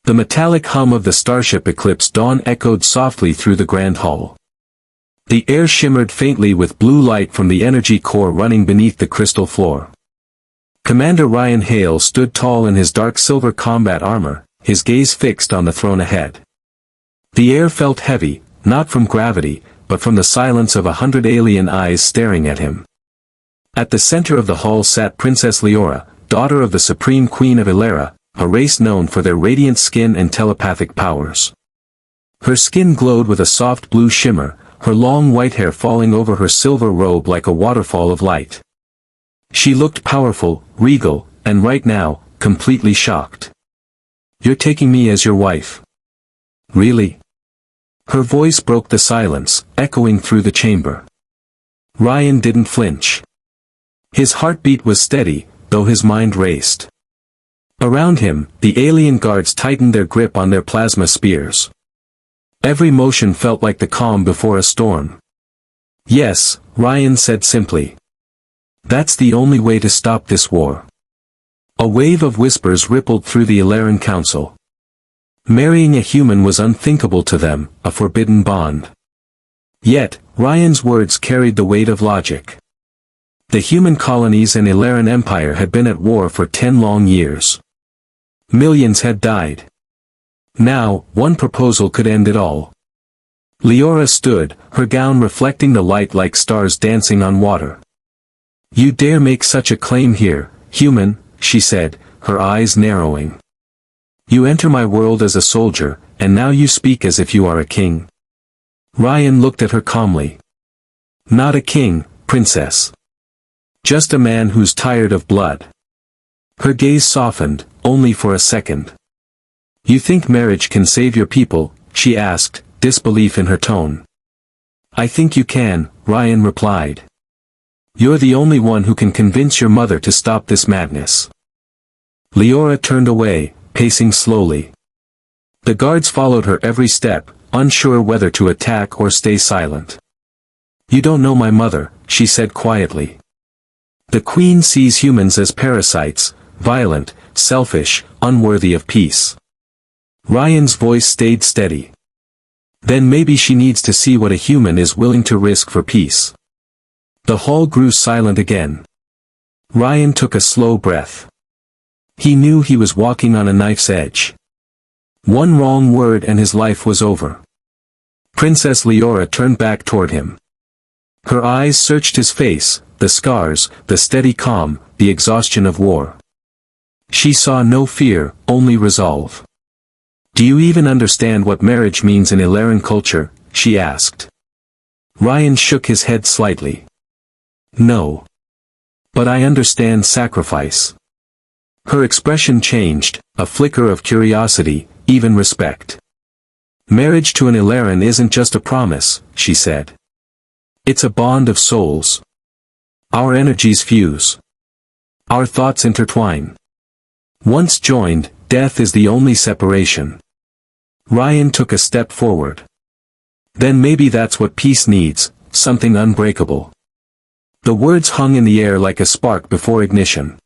The metallic hum of the starship Eclipse Dawn echoed softly through the grand hall. The air shimmered faintly with blue light from the energy core running beneath the crystal floor. Commander Ryan Hale stood tall in his dark silver combat armor, his gaze fixed on the throne ahead. The air felt heavy, not from gravity, but from the silence of 100 alien eyes staring at him. At the center of the hall sat Princess Liora, daughter of the Supreme Queen of Aelara, a race known for their radiant skin and telepathic powers. Her skin glowed with a soft blue shimmer, her long white hair falling over her silver robe like a waterfall of light. She looked powerful, regal, and right now, completely shocked. "You're taking me as your wife?" "Really?" Her voice broke the silence, echoing through the chamber. Ryan didn't flinch. His heartbeat was steady, though his mind raced. Around him, the alien guards tightened their grip on their plasma spears. Every motion felt like the calm before a storm. "Yes," Ryan said simply. "That's the only way to stop this war." A wave of whispers rippled through the Aelaran Council. Marrying a human was unthinkable to them, a forbidden bond. Yet, Ryan's words carried the weight of logic. The human colonies and Aelaran Empire had been at war for 10 long years. Millions had died. Now, one proposal could end it all. Liora stood, her gown reflecting the light like stars dancing on water. "You dare make such a claim here, human," she said, her eyes narrowing. "You enter my world as a soldier, and now you speak as if you are a king." Ryan looked at her calmly. "Not a king, princess. Just a man who's tired of blood." Her gaze softened, only for a second. "You think marriage can save your people?" she asked, disbelief in her tone. "I think you can," Ryan replied. "You're the only one who can convince your mother to stop this madness." Liora turned away, pacing slowly. The guards followed her every step, unsure whether to attack or stay silent. "You don't know my mother," she said quietly. "The Queen sees humans as parasites, violent, selfish, unworthy of peace." Ryan's voice stayed steady. "Then maybe she needs to see what a human is willing to risk for peace." The hall grew silent again. Ryan took a slow breath. He knew he was walking on a knife's edge. One wrong word and his life was over. Princess Liora turned back toward him. Her eyes searched his face, the scars, the steady calm, the exhaustion of war. She saw no fear, only resolve. "Do you even understand what marriage means in Aelaran culture?" she asked. Ryan shook his head slightly. "No. But I understand sacrifice." Her expression changed, a flicker of curiosity, even respect. "Marriage to an Aelaran isn't just a promise," she said. "It's a bond of souls. Our energies fuse. Our thoughts intertwine. Once joined, death is the only separation." Ryan took a step forward. "Then maybe that's what peace needs, something unbreakable." The words hung in the air like a spark before ignition.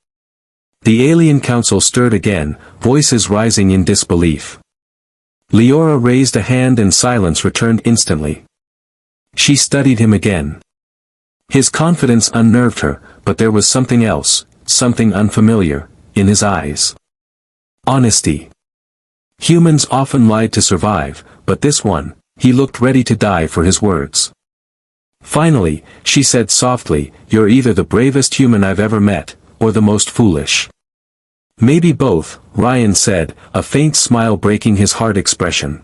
The alien council stirred again, voices rising in disbelief. Liora raised a hand and silence returned instantly. She studied him again. His confidence unnerved her, but there was something else, something unfamiliar, in his eyes. Honesty. Humans often lied to survive, but this one, he looked ready to die for his words. Finally, she said softly, "You're either the bravest human I've ever met, or the most foolish." "Maybe both," Ryan said, a faint smile breaking his hard expression.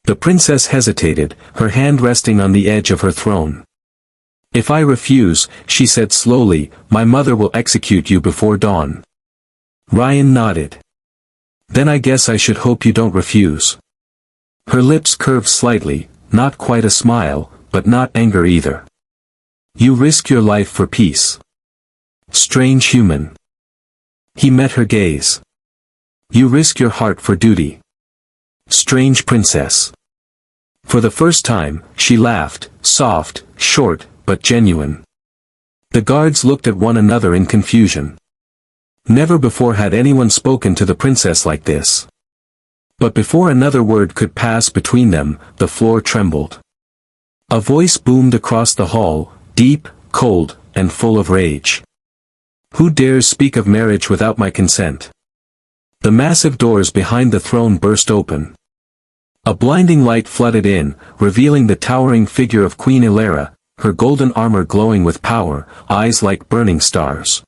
The princess hesitated, her hand resting on the edge of her throne. "If I refuse," she said slowly, "my mother will execute you before dawn." Ryan nodded. "Then I guess I should hope you don't refuse." Her lips curved slightly, not quite a smile, but not anger either. "You risk your life for peace. Strange human." He met her gaze. "You risk your heart for duty. Strange princess." For the first time, she laughed, soft, short, but genuine. The guards looked at one another in confusion. Never before had anyone spoken to the princess like this. But before another word could pass between them, the floor trembled. A voice boomed across the hall, deep, cold, and full of rage. Who dares speak of marriage without my consent? The massive doors behind the throne burst open. A blinding light flooded in, revealing the towering figure of Queen Aelara, her golden armor glowing with power, eyes like burning stars.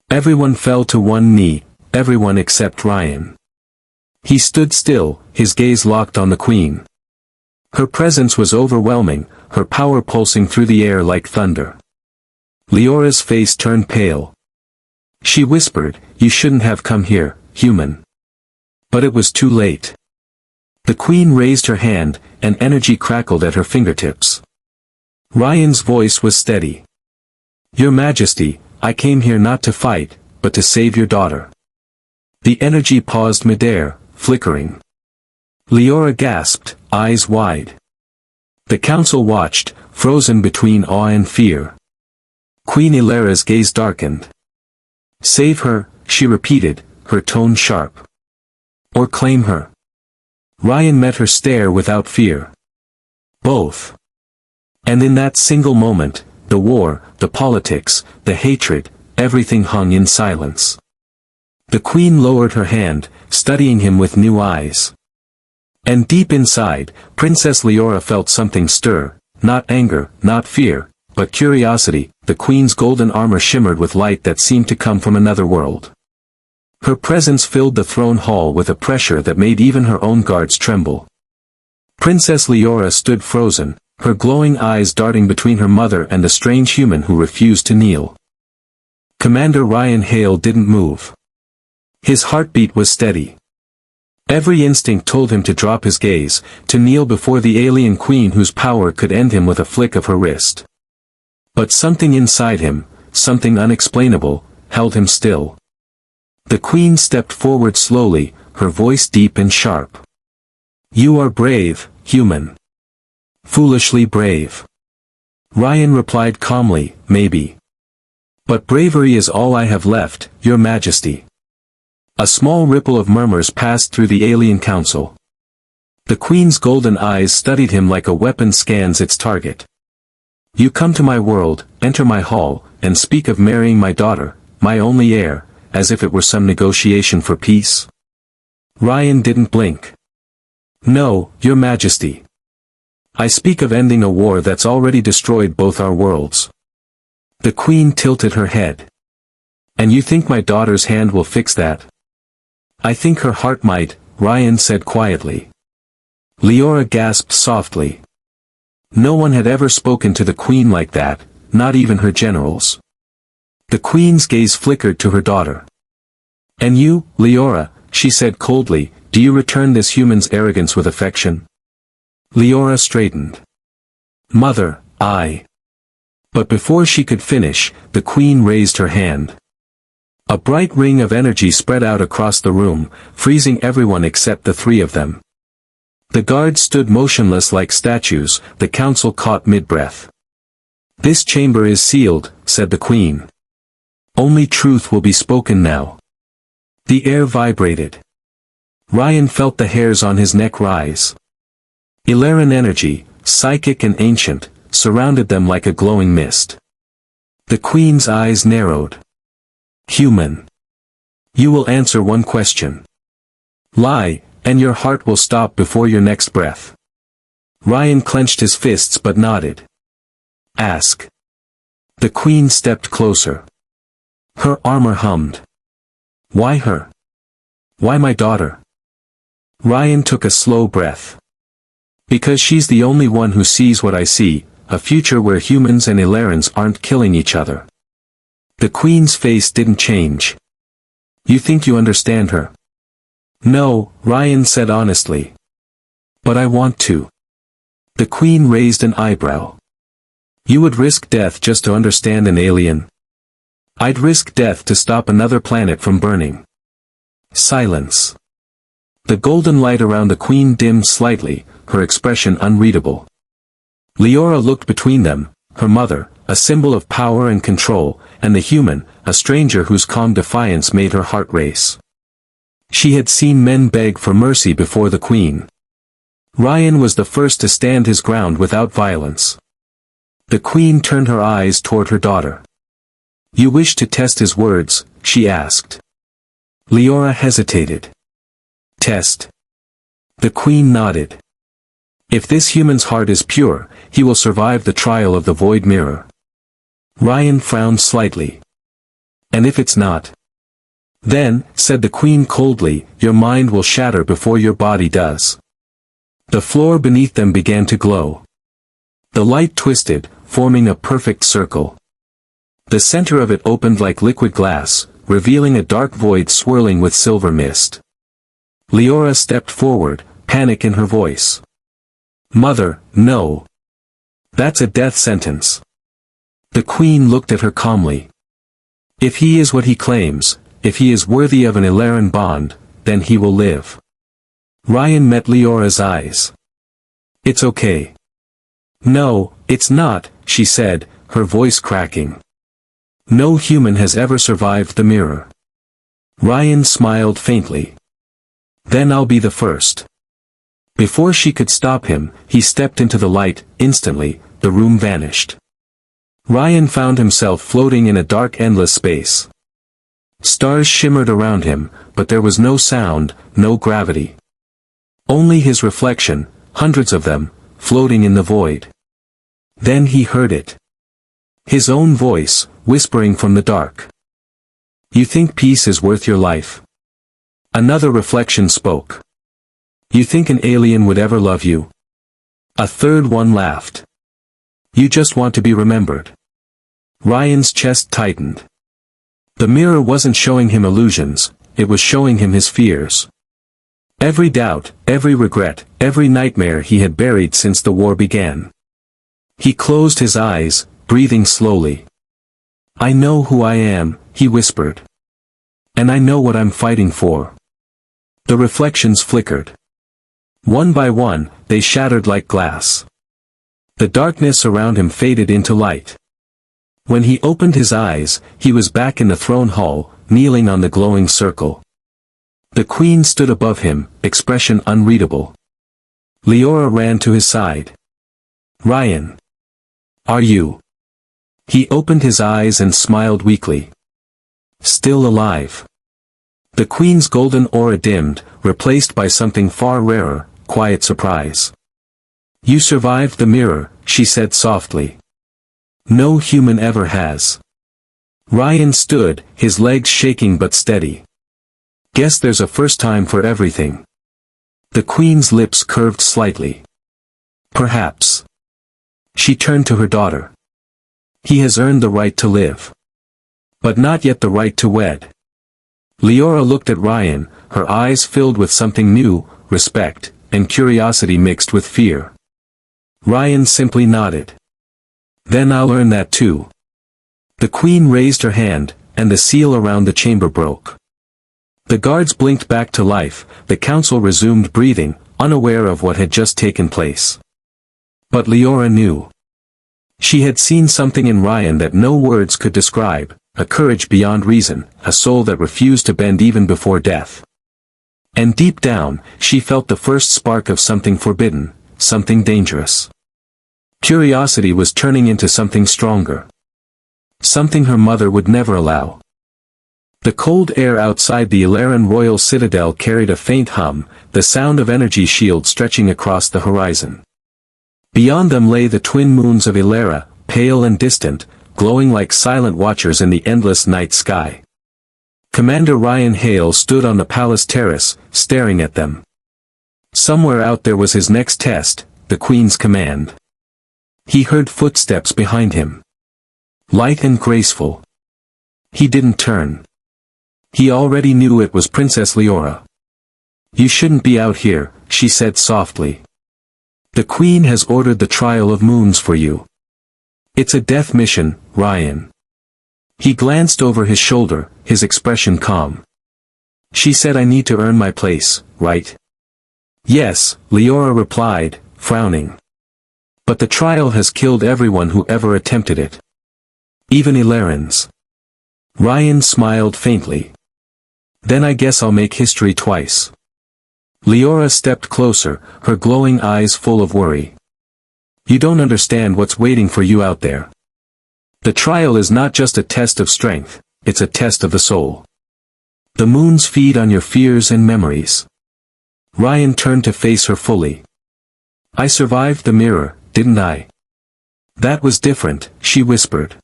Everyone fell to one knee, everyone except Ryan. He stood still, his gaze locked on the queen. Her presence was overwhelming, her power pulsing through the air like thunder. Liora's face turned pale. She whispered, "You shouldn't have come here, human." But it was too late. The queen raised her hand, and energy crackled at her fingertips. Ryan's voice was steady. "Your Majesty, I came here not to fight, but to save your daughter." The energy paused midair, flickering. Liora gasped, eyes wide. The council watched, frozen between awe and fear. Queen Aelara's gaze darkened. "Save her," she repeated, her tone sharp. "Or claim her." Ryan met her stare without fear. Both. And in that single moment, the war, the politics, the hatred, everything hung in silence. The queen lowered her hand, studying him with new eyes. And deep inside, Princess Liora felt something stir, not anger, not fear, but curiosity. The queen's golden armor shimmered with light that seemed to come from another world. Her presence filled the throne hall with a pressure that made even her own guards tremble. Princess Liora stood frozen, her glowing eyes darting between her mother and the strange human who refused to kneel. Commander Ryan Hale didn't move. His heartbeat was steady. Every instinct told him to drop his gaze, to kneel before the alien queen whose power could end him with a flick of her wrist. But something inside him, something unexplainable, held him still. The queen stepped forward slowly, her voice deep and sharp. "You are brave, human. Foolishly brave." Ryan replied calmly, "Maybe. But bravery is all I have left, Your Majesty." A small ripple of murmurs passed through the alien council. The queen's golden eyes studied him like a weapon scans its target. "You come to my world, enter my hall, and speak of marrying my daughter, my only heir, as if it were some negotiation for peace?" Ryan didn't blink. "No, Your Majesty. I speak of ending a war that's already destroyed both our worlds." The queen tilted her head. "And you think my daughter's hand will fix that?" "I think her heart might," Ryan said quietly. Liora gasped softly. No one had ever spoken to the queen like that, not even her generals. The queen's gaze flickered to her daughter. "And you, Liora," she said coldly, "do you return this human's arrogance with affection?" Liora straightened. "Mother, I..." But before she could finish, the queen raised her hand. A bright ring of energy spread out across the room, freezing everyone except the three of them. The guards stood motionless like statues, the council caught mid-breath. "This chamber is sealed," said the queen. "Only truth will be spoken now." The air vibrated. Ryan felt the hairs on his neck rise. Aelaran energy, psychic and ancient, surrounded them like a glowing mist. The queen's eyes narrowed. "Human. You will answer one question. Lie, and your heart will stop before your next breath." Ryan clenched his fists but nodded. "Ask." The queen stepped closer. Her armor hummed. "Why her? Why my daughter?" Ryan took a slow breath. "Because she's the only one who sees what I see, a future where humans and Aelarans aren't killing each other." The queen's face didn't change. "You think you understand her?" "No," Ryan said honestly. "But I want to." The queen raised an eyebrow. "You would risk death just to understand an alien?" "I'd risk death to stop another planet from burning." Silence. The golden light around the queen dimmed slightly, her expression unreadable. Liora looked between them, her mother, a symbol of power and control, and the human, a stranger whose calm defiance made her heart race. She had seen men beg for mercy before the queen. Ryan was the first to stand his ground without violence. The queen turned her eyes toward her daughter. "You wish to test his words?" she asked. Liora hesitated. "Test?" The queen nodded. "If this human's heart is pure, he will survive the trial of the void mirror." Ryan frowned slightly. "And if it's not?" "Then," said the queen coldly, "your mind will shatter before your body does." The floor beneath them began to glow. The light twisted, forming a perfect circle. The center of it opened like liquid glass, revealing a dark void swirling with silver mist. Liora stepped forward, panic in her voice. "Mother, no. That's a death sentence." The queen looked at her calmly. "If he is what he claims, if he is worthy of an Aelaran bond, then he will live." Ryan met Leora's eyes. "It's okay." "No, it's not," she said, her voice cracking. "No human has ever survived the mirror." Ryan smiled faintly. "Then I'll be the first." Before she could stop him, he stepped into the light. Instantly, the room vanished. Ryan found himself floating in a dark endless space. Stars shimmered around him, but there was no sound, no gravity. Only his reflection, hundreds of them, floating in the void. Then he heard it. His own voice, whispering from the dark. "You think peace is worth your life?" Another reflection spoke. "You think an alien would ever love you?" A third one laughed. "You just want to be remembered." Ryan's chest tightened. The mirror wasn't showing him illusions, it was showing him his fears. Every doubt, every regret, every nightmare he had buried since the war began. He closed his eyes, breathing slowly. "I know who I am," he whispered. "And I know what I'm fighting for." The reflections flickered. One by one, they shattered like glass. The darkness around him faded into light. When he opened his eyes, he was back in the throne hall, kneeling on the glowing circle. The queen stood above him, expression unreadable. Liora ran to his side. "Ryan. Are you?" He opened his eyes and smiled weakly. "Still alive." The queen's golden aura dimmed, replaced by something far rarer, quiet surprise. "You survived the mirror," she said softly. "No human ever has." Ryan stood, his legs shaking but steady. "Guess there's a first time for everything." The queen's lips curved slightly. "Perhaps." She turned to her daughter. "He has earned the right to live. But not yet the right to wed." Liora looked at Ryan, her eyes filled with something new, respect, and curiosity mixed with fear. Ryan simply nodded. "Then I'll earn that too." The queen raised her hand, and the seal around the chamber broke. The guards blinked back to life, the council resumed breathing, unaware of what had just taken place. But Liora knew. She had seen something in Ryan that no words could describe, a courage beyond reason, a soul that refused to bend even before death. And deep down, she felt the first spark of something forbidden, something dangerous. Curiosity was turning into something stronger. Something her mother would never allow. The cold air outside the Aelaran royal citadel carried a faint hum, the sound of energy shields stretching across the horizon. Beyond them lay the twin moons of Aelara, pale and distant, glowing like silent watchers in the endless night sky. Commander Ryan Hale stood on the palace terrace, staring at them. Somewhere out there was his next test, the Queen's command. He heard footsteps behind him. Light and graceful. He didn't turn. He already knew it was Princess Liora. "You shouldn't be out here," she said softly. "The Queen has ordered the trial of moons for you. It's a death mission, Ryan." He glanced over his shoulder, his expression calm. "She said I need to earn my place, right?" "Yes," Liora replied, frowning. "But the trial has killed everyone who ever attempted it. Even Aelarans." Ryan smiled faintly. Then I guess I'll make history twice. Liora stepped closer, her glowing eyes full of worry. You don't understand what's waiting for you out there. The trial is not just a test of strength, it's a test of the soul. The moons feed on your fears and memories. Ryan turned to face her fully. I survived the mirror, didn't I? That was different, she whispered.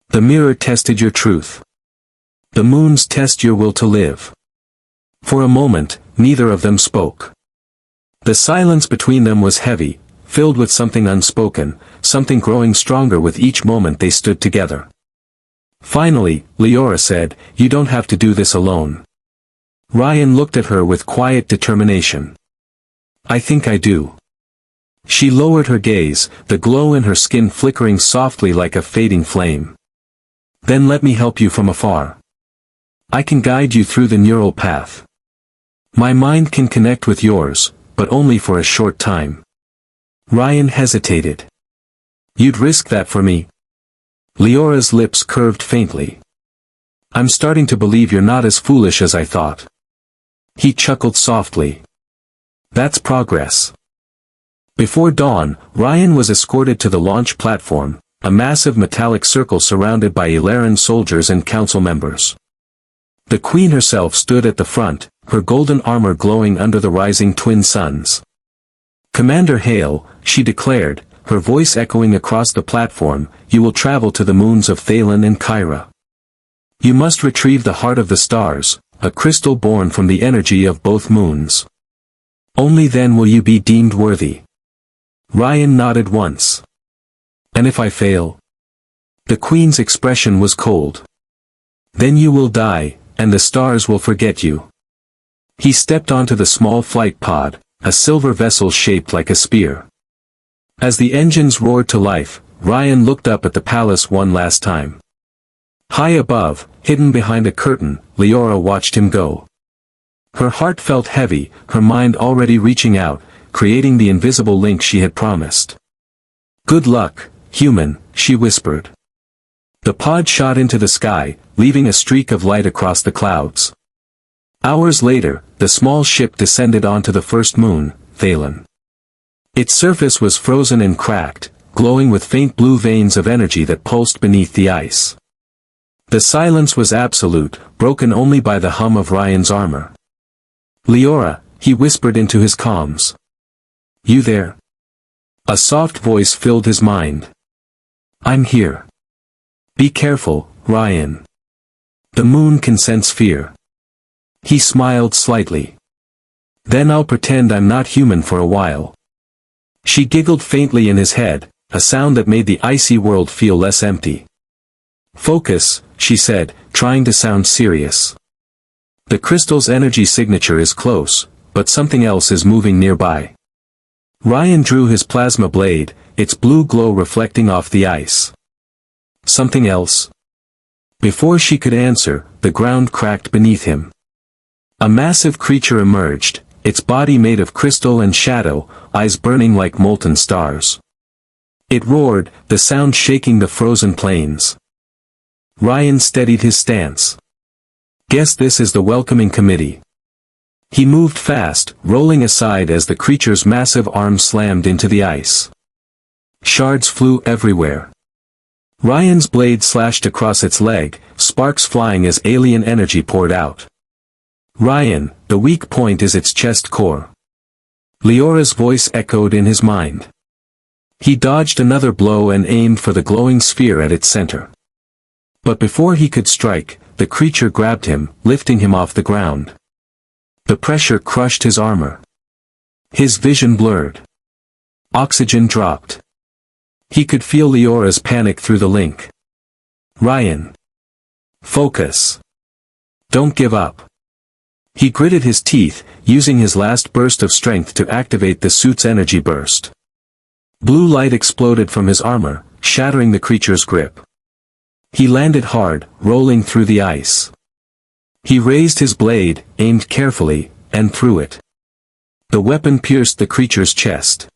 The mirror tested your truth. The moons test your will to live. For a moment, neither of them spoke. The silence between them was heavy, filled with something unspoken, something growing stronger with each moment they stood together. Finally, Liora said, "You don't have to do this alone." Ryan looked at her with quiet determination. "I think I do." She lowered her gaze, the glow in her skin flickering softly like a fading flame. "Then let me help you from afar. I can guide you through the neural path. My mind can connect with yours, but only for a short time." Ryan hesitated. "You'd risk that for me?" Liora's lips curved faintly. "I'm starting to believe you're not as foolish as I thought." He chuckled softly. "That's progress." Before dawn, Ryan was escorted to the launch platform, a massive metallic circle surrounded by Aelaran soldiers and council members. The Queen herself stood at the front, her golden armor glowing under the rising twin suns. "Commander Hale," she declared, her voice echoing across the platform, "you will travel to the moons of Thalen and Kyra. You must retrieve the Heart of the Stars, a crystal born from the energy of both moons. Only then will you be deemed worthy." Ryan nodded once. "And if I fail?" The Queen's expression was cold. "Then you will die, and the stars will forget you." He stepped onto the small flight pod, a silver vessel shaped like a spear. As the engines roared to life, Ryan looked up at the palace one last time. High above, hidden behind a curtain, Liora watched him go. Her heart felt heavy, her mind already reaching out, creating the invisible link she had promised. "Good luck, human," she whispered. The pod shot into the sky, leaving a streak of light across the clouds. Hours later, the small ship descended onto the first moon, Thalen. Its surface was frozen and cracked, glowing with faint blue veins of energy that pulsed beneath the ice. The silence was absolute, broken only by the hum of Ryan's armor. "Liora," he whispered into his comms. "You there?" A soft voice filled his mind. "I'm here." "Be careful, Ryan. The moon can sense fear." He smiled slightly. "Then I'll pretend I'm not human for a while." She giggled faintly in his head, a sound that made the icy world feel less empty. "Focus," she said, trying to sound serious. "The crystal's energy signature is close, but something else is moving nearby." Ryan drew his plasma blade, its blue glow reflecting off the ice. "Something else?" Before she could answer, the ground cracked beneath him. A massive creature emerged, its body made of crystal and shadow, eyes burning like molten stars. It roared, the sound shaking the frozen plains. Ryan steadied his stance. "Guess this is the welcoming committee." He moved fast, rolling aside as the creature's massive arms slammed into the ice. Shards flew everywhere. Ryan's blade slashed across its leg, sparks flying as alien energy poured out. "Ryan, the weak point is its chest core." Liora's voice echoed in his mind. He dodged another blow and aimed for the glowing sphere at its center. But before he could strike, the creature grabbed him, lifting him off the ground. The pressure crushed his armor. His vision blurred. Oxygen dropped. He could feel Liora's panic through the link. "Ryan. Focus. Don't give up." He gritted his teeth, using his last burst of strength to activate the suit's energy burst. Blue light exploded from his armor, shattering the creature's grip. He landed hard, rolling through the ice. He raised his blade, aimed carefully, and threw it. The weapon pierced the creature's chest.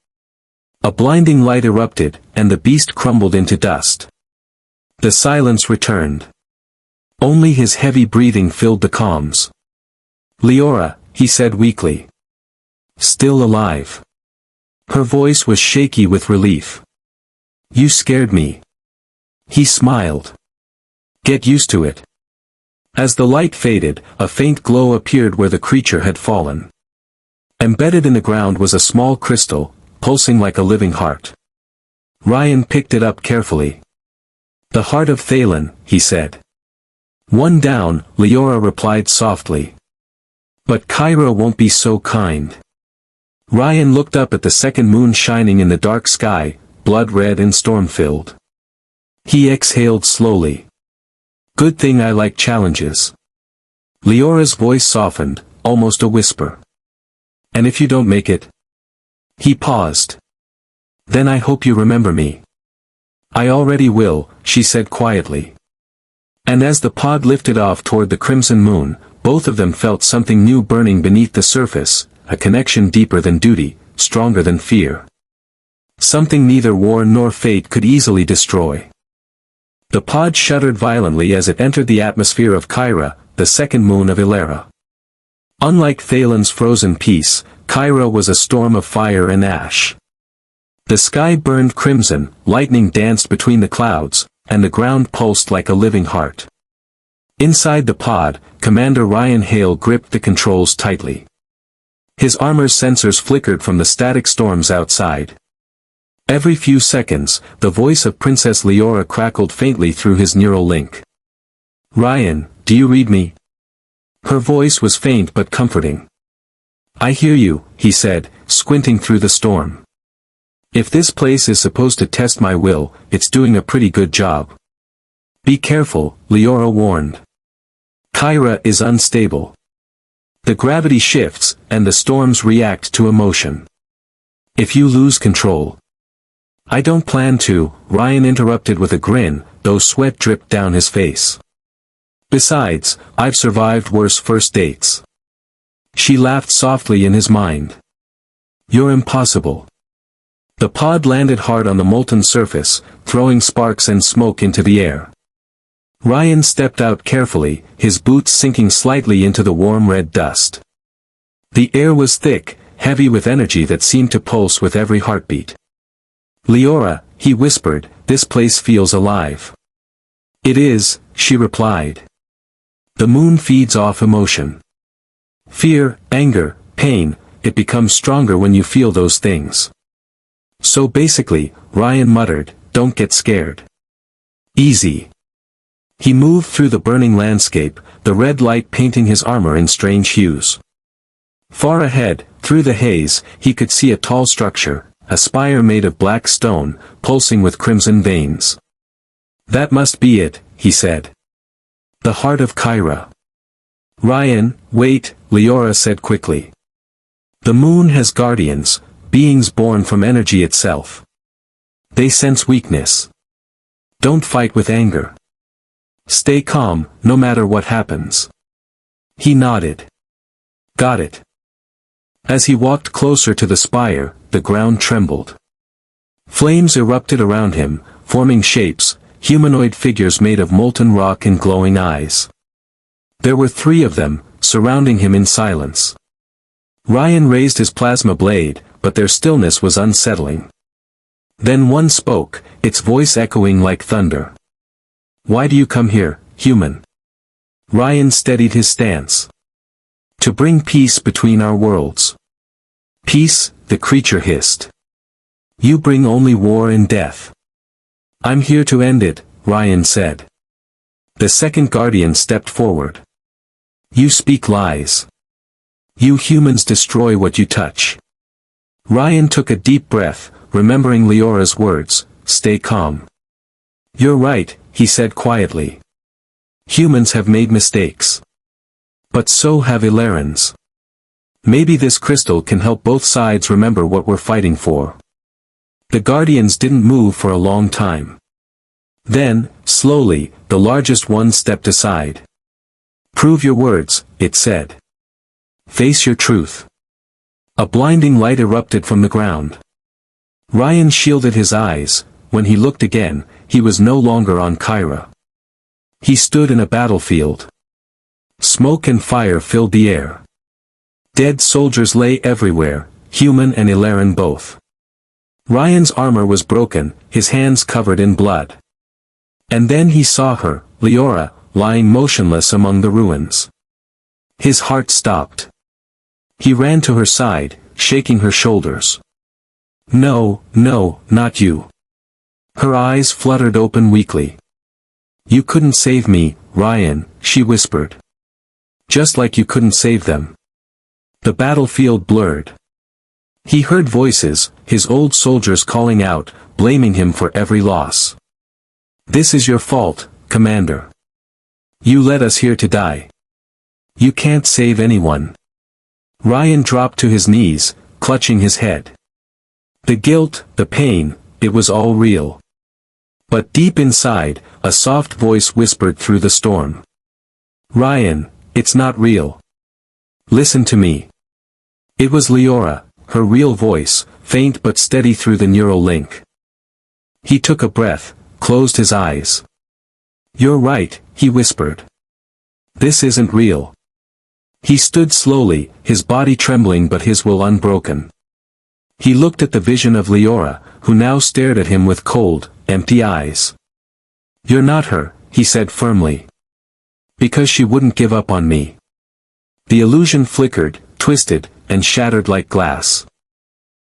A blinding light erupted, and the beast crumbled into dust. The silence returned. Only his heavy breathing filled the comms. Liora, he said weakly. Still alive. Her voice was shaky with relief. You scared me. He smiled. Get used to it. As the light faded, a faint glow appeared where the creature had fallen. Embedded in the ground was a small crystal, pulsing like a living heart. Ryan picked it up carefully. The Heart of Aelara, he said. One down, Liora replied softly. But Kyra won't be so kind. Ryan looked up at the second moon shining in the dark sky, blood-red and storm-filled. He exhaled slowly. Good thing I like challenges. Leora's voice softened, almost a whisper. And if you don't make it? He paused. Then I hope you remember me. I already will, she said quietly. And as the pod lifted off toward the crimson moon, both of them felt something new burning beneath the surface, a connection deeper than duty, stronger than fear. Something neither war nor fate could easily destroy. The pod shuddered violently as it entered the atmosphere of Kyra, the second moon of Aelara. Unlike Thalen's frozen peace, Kyra was a storm of fire and ash. The sky burned crimson, lightning danced between the clouds, and the ground pulsed like a living heart. Inside the pod, Commander Ryan Hale gripped the controls tightly. His armor's sensors flickered from the static storms outside. Every few seconds, the voice of Princess Liora crackled faintly through his neural link. Ryan, do you read me? Her voice was faint but comforting. I hear you, he said, squinting through the storm. If this place is supposed to test my will, it's doing a pretty good job. Be careful, Liora warned. Kyra is unstable. The gravity shifts, and the storms react to emotion. If you lose control. I don't plan to, Ryan interrupted with a grin, though sweat dripped down his face. Besides, I've survived worse first dates. She laughed softly in his mind. You're impossible. The pod landed hard on the molten surface, throwing sparks and smoke into the air. Ryan stepped out carefully, his boots sinking slightly into the warm red dust. The air was thick, heavy with energy that seemed to pulse with every heartbeat. Liora, he whispered, this place feels alive. It is, she replied. The moon feeds off emotion. Fear, anger, pain, it becomes stronger when you feel those things. So basically, Ryan muttered, don't get scared. Easy. He moved through the burning landscape, the red light painting his armor in strange hues. Far ahead, through the haze, he could see a tall structure, a spire made of black stone, pulsing with crimson veins. That must be it, he said. The Heart of Kyra. Ryan, wait, Liora said quickly. The moon has guardians, beings born from energy itself. They sense weakness. Don't fight with anger. Stay calm, no matter what happens. He nodded. Got it. As he walked closer to the spire, the ground trembled. Flames erupted around him, forming shapes, humanoid figures made of molten rock and glowing eyes. There were 3 of them, surrounding him in silence. Ryan raised his plasma blade, but their stillness was unsettling. Then one spoke, its voice echoing like thunder. Why do you come here, human? Ryan steadied his stance. To bring peace between our worlds. Peace, the creature hissed. You bring only war and death. I'm here to end it, Ryan said. The second guardian stepped forward. You speak lies. You humans destroy what you touch. Ryan took a deep breath, remembering Leora's words, stay calm. You're right, he said quietly. Humans have made mistakes. But so have Aelarans. Maybe this crystal can help both sides remember what we're fighting for. The Guardians didn't move for a long time. Then, slowly, the largest one stepped aside. Prove your words, it said. Face your truth. A blinding light erupted from the ground. Ryan shielded his eyes. When he looked again, he was no longer on Kyra. He stood in a battlefield. Smoke and fire filled the air. Dead soldiers lay everywhere, human and Aelaran both. Ryan's armor was broken, his hands covered in blood. And then he saw her, Liora, lying motionless among the ruins. His heart stopped. He ran to her side, shaking her shoulders. No, no, not you. Her eyes fluttered open weakly. You couldn't save me, Ryan, she whispered. Just like you couldn't save them. The battlefield blurred. He heard voices, his old soldiers calling out, blaming him for every loss. This is your fault, Commander. You led us here to die. You can't save anyone. Ryan dropped to his knees, clutching his head. The guilt, the pain, it was all real. But deep inside, a soft voice whispered through the storm. Ryan, it's not real. Listen to me. It was Liora, her real voice, faint but steady through the neural link. He took a breath, closed his eyes. You're right, he whispered. This isn't real. He stood slowly, his body trembling but his will unbroken. He looked at the vision of Liora, who now stared at him with cold, empty eyes. You're not her, he said firmly. Because she wouldn't give up on me. The illusion flickered, twisted, and shattered like glass.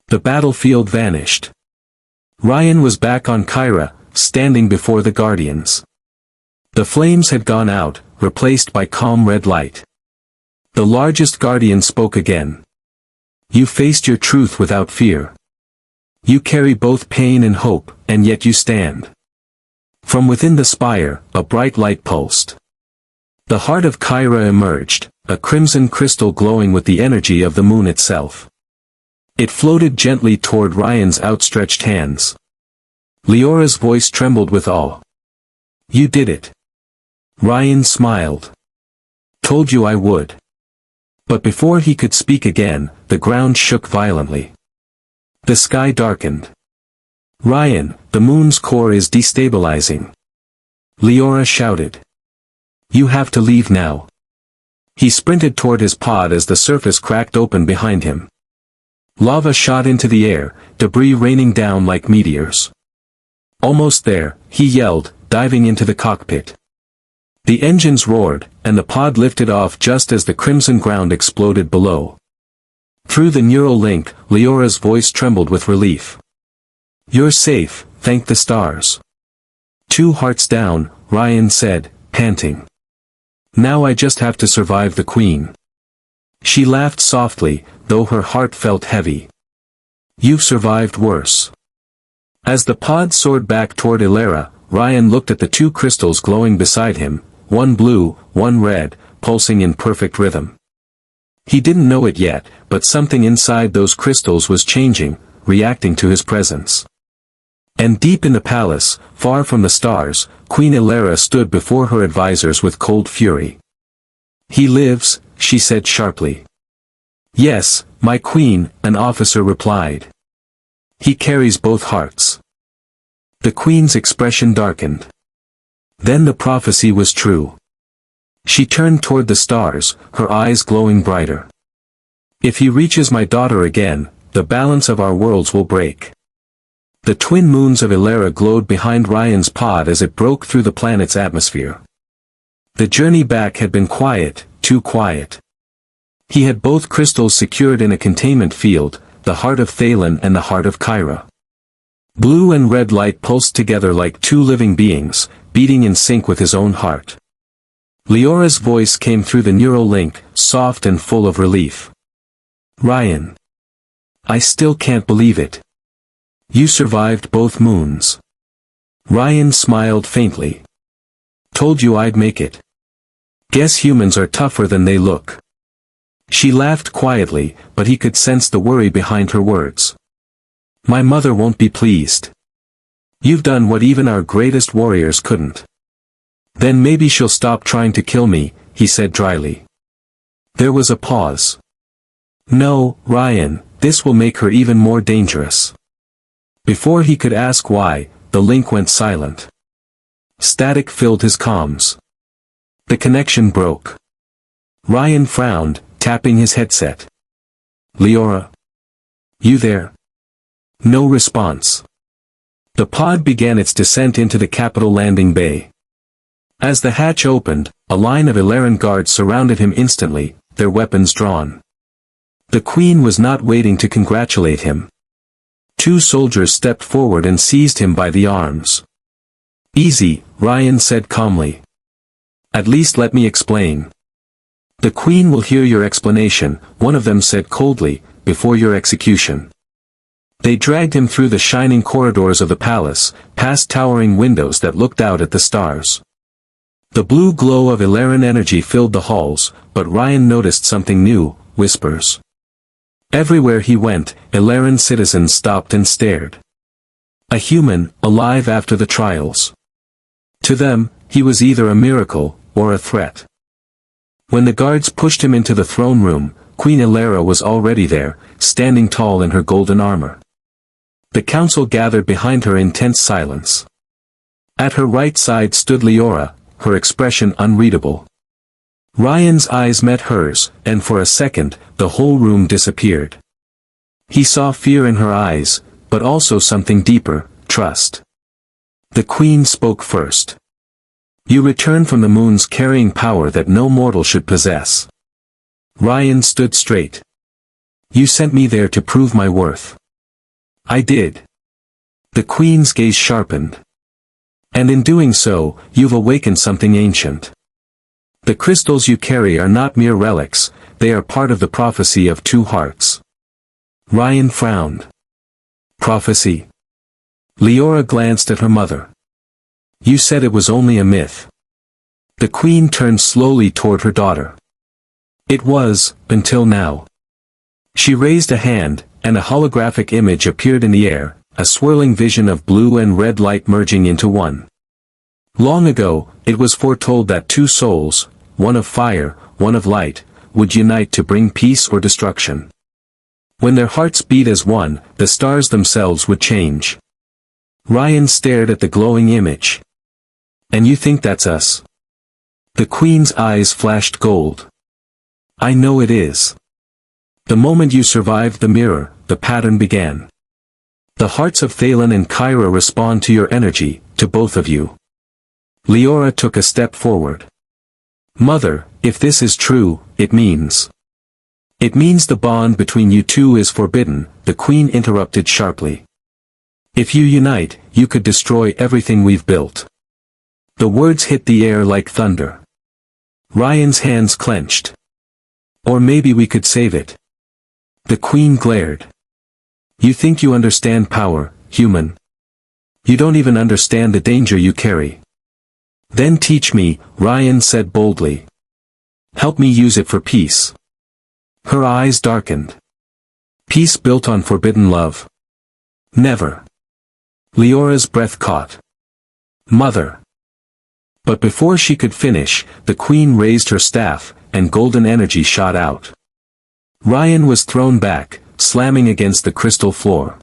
The battlefield vanished. Ryan was back on Kyra, standing before the Guardians. The flames had gone out, replaced by calm red light. The largest Guardian spoke again. You faced your truth without fear. You carry both pain and hope, and yet you stand. From within the spire, a bright light pulsed. The heart of Kyra emerged, a crimson crystal glowing with the energy of the moon itself. It floated gently toward Ryan's outstretched hands. Liora's voice trembled with awe. You did it. Ryan smiled. Told you I would. But before he could speak again, the ground shook violently. The sky darkened. Ryan, the moon's core is destabilizing. Liora shouted. You have to leave now. He sprinted toward his pod as the surface cracked open behind him. Lava shot into the air, debris raining down like meteors. Almost there, he yelled, diving into the cockpit. The engines roared, and the pod lifted off just as the crimson ground exploded below. Through the neural link, Liora's voice trembled with relief. You're safe, thank the stars. 2 hearts down, Ryan said, panting. Now I just have to survive the Queen. She laughed softly, though her heart felt heavy. You've survived worse. As the pod soared back toward Aelara, Ryan looked at the 2 crystals glowing beside him, one blue, one red, pulsing in perfect rhythm. He didn't know it yet, but something inside those crystals was changing, reacting to his presence. And deep in the palace, far from the stars, Queen Aelara stood before her advisors with cold fury. He lives, she said sharply. Yes, my queen, an officer replied. He carries both hearts. The queen's expression darkened. Then the prophecy was true. She turned toward the stars, her eyes glowing brighter. If he reaches my daughter again, the balance of our worlds will break. The twin moons of Aelara glowed behind Ryan's pod as it broke through the planet's atmosphere. The journey back had been quiet, too quiet. He had both crystals secured in a containment field, the heart of Thalen and the heart of Kyra. Blue and red light pulsed together like 2 living beings, beating in sync with his own heart. Liora's voice came through the neural link, soft and full of relief. Ryan. I still can't believe it. You survived both moons. Ryan smiled faintly. Told you I'd make it. Guess humans are tougher than they look. She laughed quietly, but he could sense the worry behind her words. My mother won't be pleased. You've done what even our greatest warriors couldn't. Then maybe she'll stop trying to kill me, he said dryly. There was a pause. No, Ryan, this will make her even more dangerous. Before he could ask why, the link went silent. Static filled his comms. The connection broke. Ryan frowned, tapping his headset. Liora? You there? No response. The pod began its descent into the capital landing bay. As the hatch opened, a line of Aelaran guards surrounded him instantly, their weapons drawn. The Queen was not waiting to congratulate him. Two soldiers stepped forward and seized him by the arms. Easy, Ryan said calmly. At least let me explain. The Queen will hear your explanation, one of them said coldly, before your execution. They dragged him through the shining corridors of the palace, past towering windows that looked out at the stars. The blue glow of Aelaran energy filled the halls, but Ryan noticed something new, whispers. Everywhere he went, Aelaran citizens stopped and stared. A human, alive after the trials. To them, he was either a miracle, or a threat. When the guards pushed him into the throne room, Queen Aelara was already there, standing tall in her golden armor. The council gathered behind her in tense silence. At her right side stood Liora, her expression unreadable. Ryan's eyes met hers, and for a second, the whole room disappeared. He saw fear in her eyes, but also something deeper, trust. The Queen spoke first. You returned from the moons carrying power that no mortal should possess. Ryan stood straight. You sent me there to prove my worth. I did. The Queen's gaze sharpened. And in doing so, you've awakened something ancient. The crystals you carry are not mere relics, they are part of the prophecy of two hearts. Ryan frowned. Prophecy. Liora glanced at her mother. You said it was only a myth. The Queen turned slowly toward her daughter. It was, until now. She raised a hand, and a holographic image appeared in the air, a swirling vision of blue and red light merging into one. Long ago, it was foretold that two souls, one of fire, one of light, would unite to bring peace or destruction. When their hearts beat as one, the stars themselves would change. Ryan stared at the glowing image. And you think that's us? The Queen's eyes flashed gold. I know it is. The moment you survived the mirror, the pattern began. The hearts of Thalen and Kyra respond to your energy, to both of you. Liora took a step forward. Mother, if this is true, it means the bond between you two is forbidden, the Queen interrupted sharply. If you unite, you could destroy everything we've built. The words hit the air like thunder. Ryan's hands clenched. Or maybe we could save it. The Queen glared. You think you understand power, human? You don't even understand the danger you carry. Then teach me, Ryan said boldly. Help me use it for peace. Her eyes darkened. Peace built on forbidden love. Never. Liora's breath caught. Mother. But before she could finish, the Queen raised her staff, and golden energy shot out. Ryan was thrown back, slamming against the crystal floor.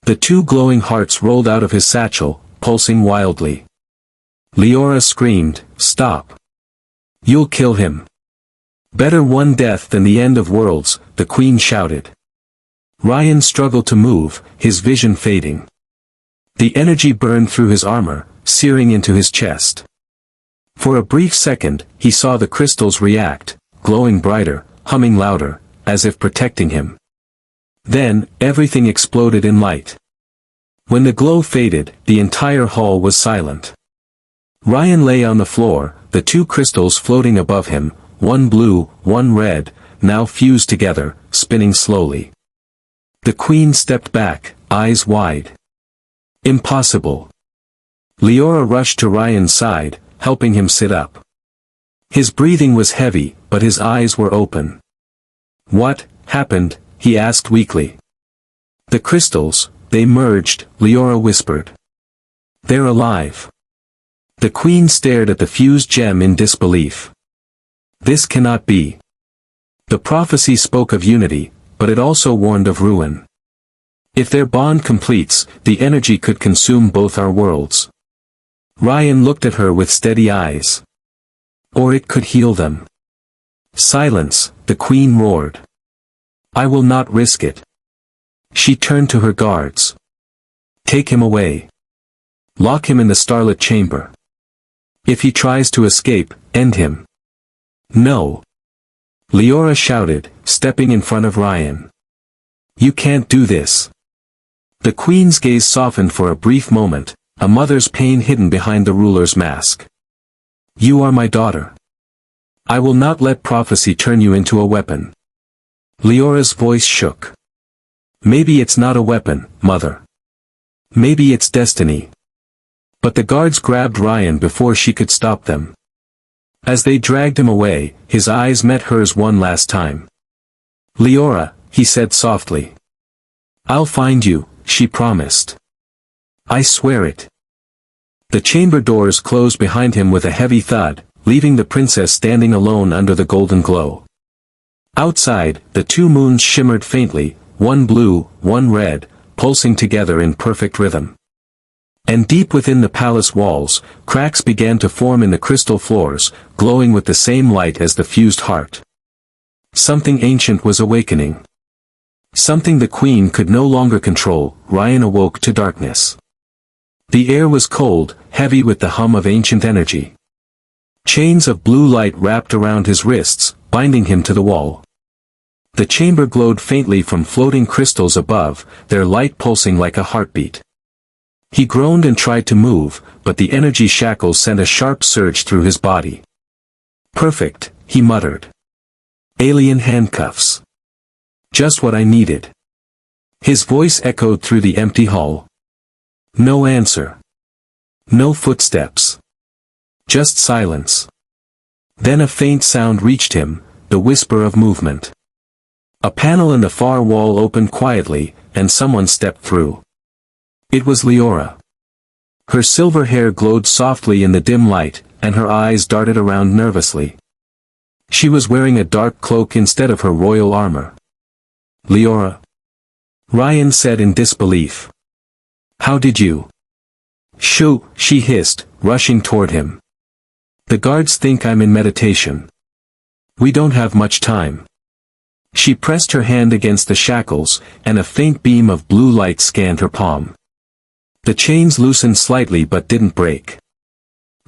The two glowing hearts rolled out of his satchel, pulsing wildly. Liora screamed, Stop. You'll kill him. Better one death than the end of worlds, the Queen shouted. Ryan struggled to move, his vision fading. The energy burned through his armor, searing into his chest. For a brief second, he saw the crystals react, glowing brighter, humming louder, as if protecting him. Then, everything exploded in light. When the glow faded, the entire hall was silent. Ryan lay on the floor, the two crystals floating above him, one blue, one red, now fused together, spinning slowly. The Queen stepped back, eyes wide. Impossible. Liora rushed to Ryan's side, helping him sit up. His breathing was heavy, but his eyes were open. What happened? He asked weakly. The crystals, they merged, Liora whispered. They're alive. The Queen stared at the fused gem in disbelief. This cannot be. The prophecy spoke of unity, but it also warned of ruin. If their bond completes, the energy could consume both our worlds. Ryan looked at her with steady eyes. Or it could heal them. Silence, the Queen roared. I will not risk it. She turned to her guards. Take him away. Lock him in the starlit chamber. If he tries to escape, end him. No. Liora shouted, stepping in front of Ryan. You can't do this. The queen's gaze softened for a brief moment, a mother's pain hidden behind the ruler's mask. You are my daughter. I will not let prophecy turn you into a weapon. Liora's voice shook. Maybe it's not a weapon, mother. Maybe it's destiny. But the guards grabbed Ryan before she could stop them. As they dragged him away, his eyes met hers one last time. Liora, he said softly. I'll find you, she promised. I swear it. The chamber doors closed behind him with a heavy thud, leaving the princess standing alone under the golden glow. Outside, the two moons shimmered faintly, one blue, one red, pulsing together in perfect rhythm. And deep within the palace walls, cracks began to form in the crystal floors, glowing with the same light as the fused heart. Something ancient was awakening. Something the queen could no longer control. Ryan awoke to darkness. The air was cold, heavy with the hum of ancient energy. Chains of blue light wrapped around his wrists, binding him to the wall. The chamber glowed faintly from floating crystals above, their light pulsing like a heartbeat. He groaned and tried to move, but the energy shackles sent a sharp surge through his body. Perfect, he muttered. Alien handcuffs. Just what I needed. His voice echoed through the empty hall. No answer. No footsteps. Just silence. Then a faint sound reached him, the whisper of movement. A panel in the far wall opened quietly, and someone stepped through. It was Liora. Her silver hair glowed softly in the dim light, and her eyes darted around nervously. She was wearing a dark cloak instead of her royal armor. Liora? Ryan said in disbelief. How did you? Shoo, she hissed, rushing toward him. The guards think I'm in meditation. We don't have much time. She pressed her hand against the shackles, and a faint beam of blue light scanned her palm. The chains loosened slightly but didn't break.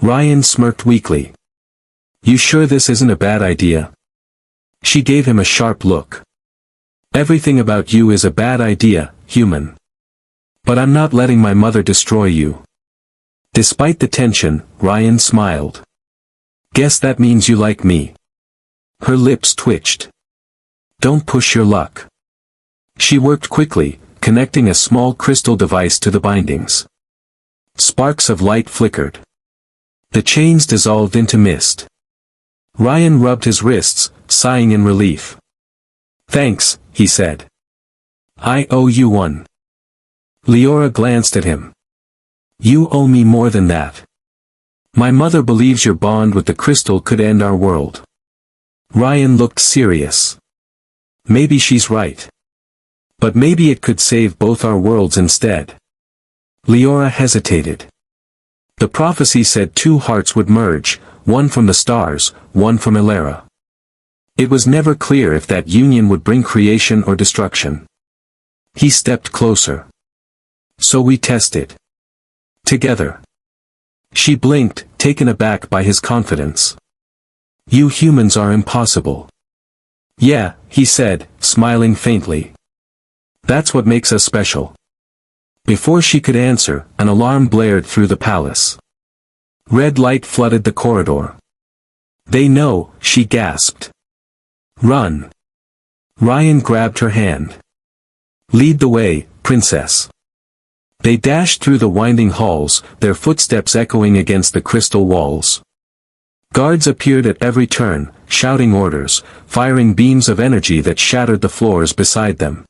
Ryan smirked weakly. You sure this isn't a bad idea? She gave him a sharp look. Everything about you is a bad idea, human. But I'm not letting my mother destroy you. Despite the tension, Ryan smiled. Guess that means you like me. Her lips twitched. Don't push your luck. She worked quickly, connecting a small crystal device to the bindings. Sparks of light flickered. The chains dissolved into mist. Ryan rubbed his wrists, sighing in relief. Thanks, he said. I owe you one. Liora glanced at him. You owe me more than that. My mother believes your bond with the crystal could end our world. Ryan looked serious. Maybe she's right. But maybe it could save both our worlds instead. Liora hesitated. The prophecy said two hearts would merge, one from the stars, one from Aelara. It was never clear if that union would bring creation or destruction. He stepped closer. So we tested. Together. She blinked, taken aback by his confidence. You humans are impossible. Yeah, he said, smiling faintly. That's what makes us special. Before she could answer, an alarm blared through the palace. Red light flooded the corridor. They know, she gasped. Run. Ryan grabbed her hand. Lead the way, princess. They dashed through the winding halls, their footsteps echoing against the crystal walls. Guards appeared at every turn, shouting orders, firing beams of energy that shattered the floors beside them.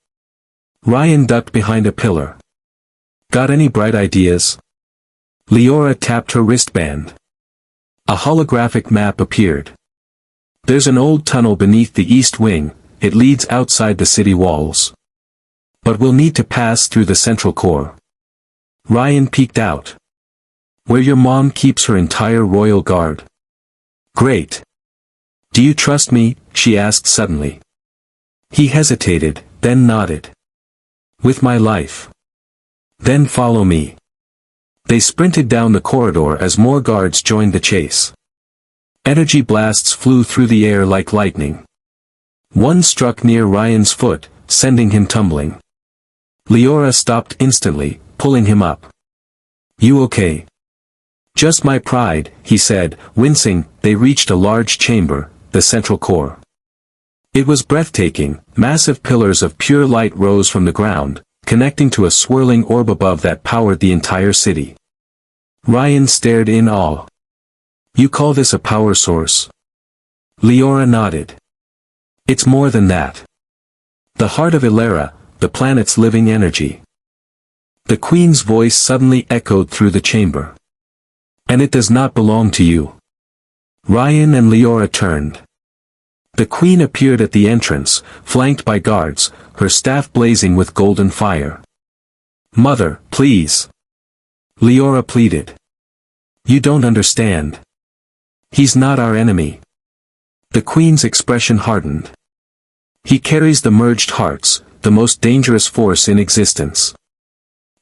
Ryan ducked behind a pillar. Got any bright ideas? Liora tapped her wristband. A holographic map appeared. There's an old tunnel beneath the east wing, it leads outside the city walls. But we'll need to pass through the central core. Ryan peeked out. Where your mom keeps her entire royal guard. Great. Do you trust me? She asked suddenly. He hesitated, then nodded. With my life. Then follow me. They sprinted down the corridor as more guards joined the chase. Energy blasts flew through the air like lightning. One struck near Ryan's foot, sending him tumbling. Liora stopped instantly, pulling him up. You okay? Just my pride, he said, wincing. They reached a large chamber, the central core. It was breathtaking. Massive pillars of pure light rose from the ground, connecting to a swirling orb above that powered the entire city. Ryan stared in awe. You call this a power source? Liora nodded. It's more than that. The Heart of Aelara, the planet's living energy. The Queen's voice suddenly echoed through the chamber. And it does not belong to you. Ryan and Liora turned. The Queen appeared at the entrance, flanked by guards, her staff blazing with golden fire. Mother, please. Liora pleaded. You don't understand. He's not our enemy. The Queen's expression hardened. He carries the merged hearts, the most dangerous force in existence.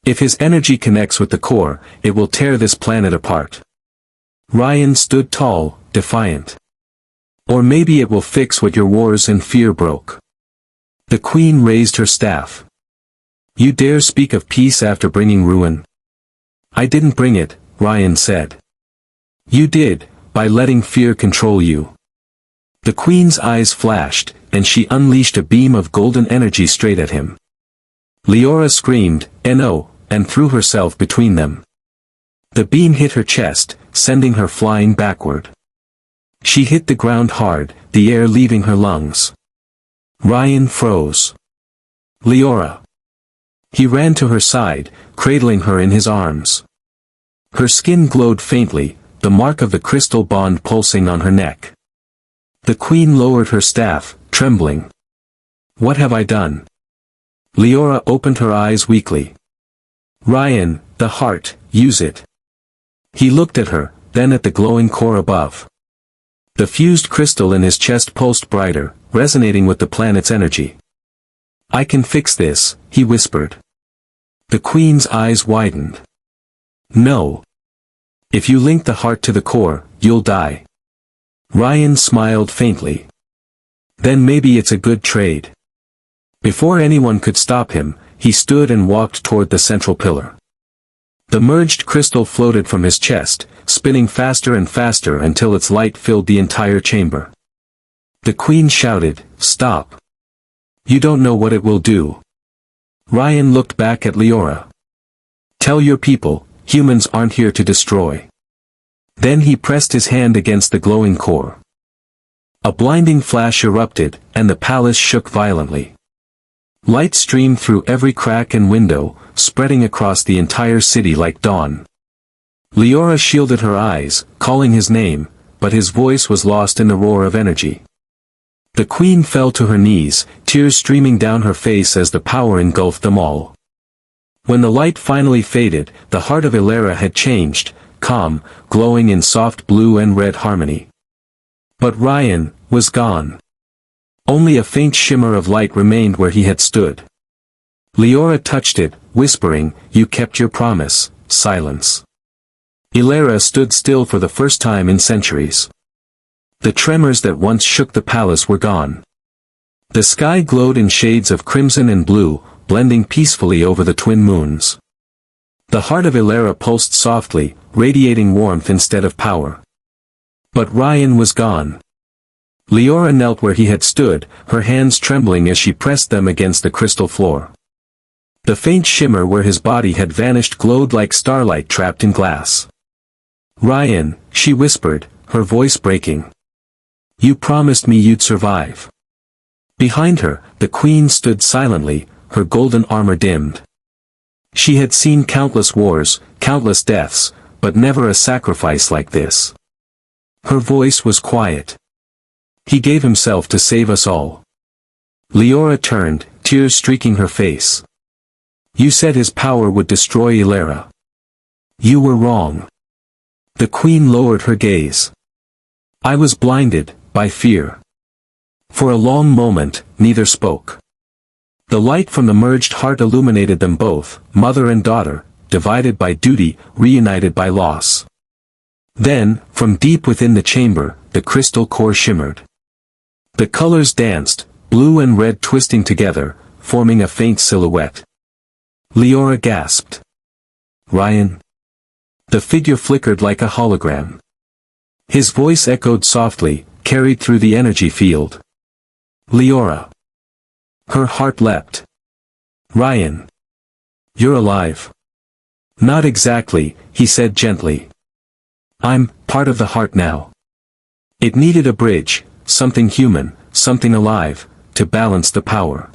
If his energy connects with the core, it will tear this planet apart. Ryan stood tall, defiant. Or maybe it will fix what your wars and fear broke. The Queen raised her staff. You dare speak of peace after bringing ruin? I didn't bring it, Ryan said. You did, by letting fear control you. The Queen's eyes flashed, and she unleashed a beam of golden energy straight at him. Liora screamed, "No," and threw herself between them. The beam hit her chest, sending her flying backward. She hit the ground hard, the air leaving her lungs. Ryan froze. Liora. He ran to her side, cradling her in his arms. Her skin glowed faintly, the mark of the crystal bond pulsing on her neck. The Queen lowered her staff, trembling. What have I done? Liora opened her eyes weakly. Ryan, the heart, use it. He looked at her, then at the glowing core above. The fused crystal in his chest pulsed brighter, resonating with the planet's energy. I can fix this, he whispered. The Queen's eyes widened. No. If you link the heart to the core, you'll die. Ryan smiled faintly. Then maybe it's a good trade. Before anyone could stop him, he stood and walked toward the central pillar. The merged crystal floated from his chest, spinning faster and faster until its light filled the entire chamber. The Queen shouted, "Stop. You don't know what it will do." Ryan looked back at Liora. Tell your people, humans aren't here to destroy. Then he pressed his hand against the glowing core. A blinding flash erupted, and the palace shook violently. Light streamed through every crack and window, spreading across the entire city like dawn. Liora shielded her eyes, calling his name, but his voice was lost in the roar of energy. The Queen fell to her knees, tears streaming down her face as the power engulfed them all. When the light finally faded, the Heart of Aelara had changed, calm, glowing in soft blue and red harmony. But Ryan was gone. Only a faint shimmer of light remained where he had stood. Liora touched it, whispering, "You kept your promise." Silence. Aelara stood still for the first time in centuries. The tremors that once shook the palace were gone. The sky glowed in shades of crimson and blue, blending peacefully over the twin moons. The Heart of Aelara pulsed softly, radiating warmth instead of power. But Ryan was gone. Liora knelt where he had stood, her hands trembling as she pressed them against the crystal floor. The faint shimmer where his body had vanished glowed like starlight trapped in glass. "Ryan," she whispered, her voice breaking. "You promised me you'd survive." Behind her, the Queen stood silently, her golden armor dimmed. She had seen countless wars, countless deaths, but never a sacrifice like this. Her voice was quiet. He gave himself to save us all. Liora turned, tears streaking her face. You said his power would destroy Aelara. You were wrong. The Queen lowered her gaze. I was blinded, by fear. For a long moment, neither spoke. The light from the merged heart illuminated them both, mother and daughter, divided by duty, reunited by loss. Then, from deep within the chamber, the crystal core shimmered. The colors danced, blue and red twisting together, forming a faint silhouette. Liora gasped. "Ryan?" The figure flickered like a hologram. His voice echoed softly, carried through the energy field. "Liora." Her heart leapt. "Ryan. You're alive." "Not exactly," he said gently. "I'm part of the heart now." It needed a bridge, something human, something alive, to balance the power.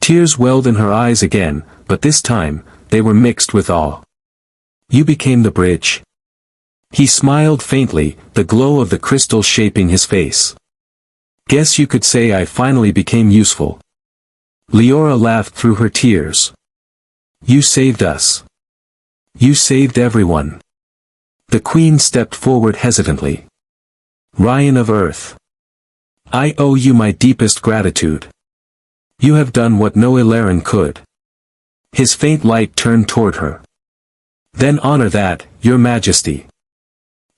Tears welled in her eyes again, but this time, they were mixed with awe. "You became the bridge." He smiled faintly, the glow of the crystal shaping his face. "Guess you could say I finally became useful." Liora laughed through her tears. "You saved us. You saved everyone." The queen stepped forward hesitantly. "Ryan of Earth. I owe you my deepest gratitude. You have done what no Aelaran could." His faint light turned toward her. "Then honor that, your majesty.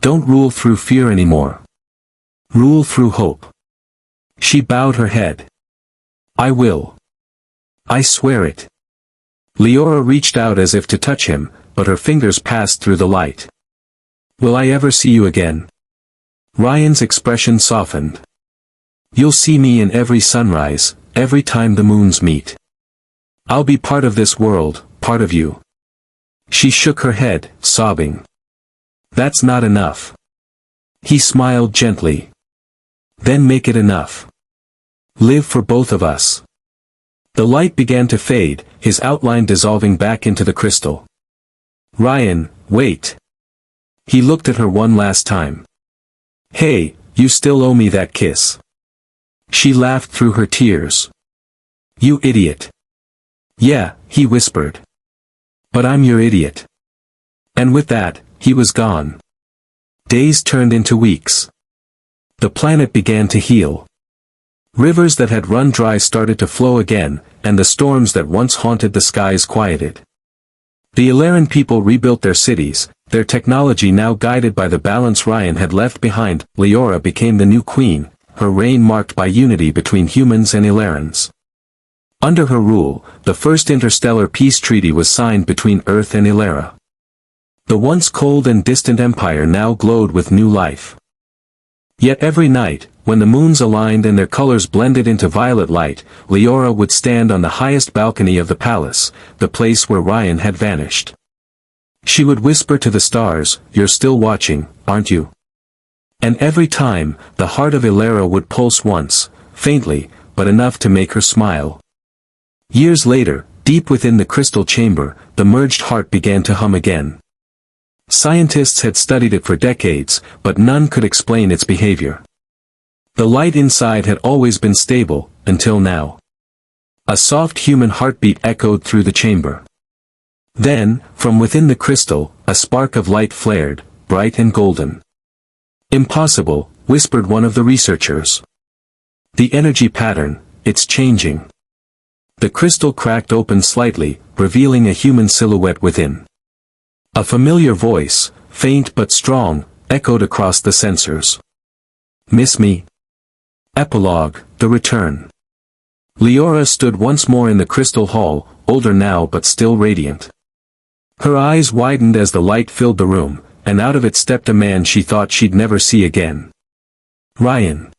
Don't rule through fear anymore. Rule through hope." She bowed her head. "I will. I swear it." Liora reached out as if to touch him, but her fingers passed through the light. "Will I ever see you again?" Ryan's expression softened. "You'll see me in every sunrise, every time the moons meet. I'll be part of this world, part of you." She shook her head, sobbing. "That's not enough." He smiled gently. "Then make it enough. Live for both of us." The light began to fade, his outline dissolving back into the crystal. "Ryan, wait." He looked at her one last time. "Hey, you still owe me that kiss." She laughed through her tears. "You idiot." "Yeah," he whispered. "But I'm your idiot." And with that, he was gone. Days turned into weeks. The planet began to heal. Rivers that had run dry started to flow again, and the storms that once haunted the skies quieted. The Aelaran people rebuilt their cities, their technology now guided by the balance Ryan had left behind. Liora became the new queen, her reign marked by unity between humans and Aelarans. Under her rule, the first interstellar peace treaty was signed between Earth and Aelara. The once cold and distant empire now glowed with new life. Yet every night, when the moons aligned and their colors blended into violet light, Liora would stand on the highest balcony of the palace, the place where Ryan had vanished. She would whisper to the stars, "You're still watching, aren't you?" And every time, the heart of Aelara would pulse once, faintly, but enough to make her smile. Years later, deep within the crystal chamber, the merged heart began to hum again. Scientists had studied it for decades, but none could explain its behavior. The light inside had always been stable, until now. A soft human heartbeat echoed through the chamber. Then, from within the crystal, a spark of light flared, bright and golden. "Impossible," whispered one of the researchers. "The energy pattern, it's changing." The crystal cracked open slightly, revealing a human silhouette within. A familiar voice, faint but strong, echoed across the sensors. "Miss me?" Epilogue, The Return. Liora stood once more in the crystal hall, older now but still radiant. Her eyes widened as the light filled the room, and out of it stepped a man she thought she'd never see again. Ryan.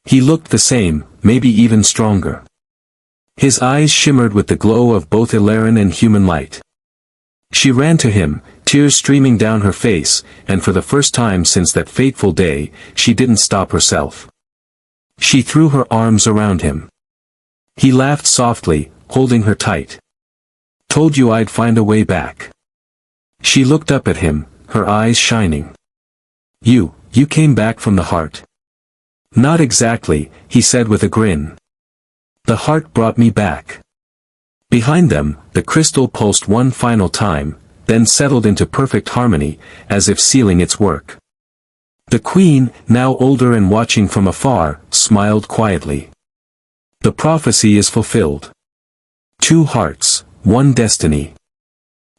He looked the same, maybe even stronger. His eyes shimmered with the glow of both Aelaran and human light. She ran to him, tears streaming down her face, and for the first time since that fateful day, she didn't stop herself. She threw her arms around him. He laughed softly, holding her tight. "Told you I'd find a way back." She looked up at him, her eyes shining. You came back from the heart." "Not exactly," he said with a grin. "The heart brought me back." Behind them, the crystal pulsed one final time, then settled into perfect harmony, as if sealing its work. The queen, now older and watching from afar, smiled quietly. The prophecy is fulfilled. 2 hearts, 1 destiny.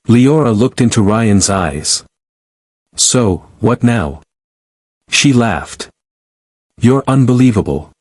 Liora looked into Ryan's eyes. So, what now? She laughed. You're unbelievable.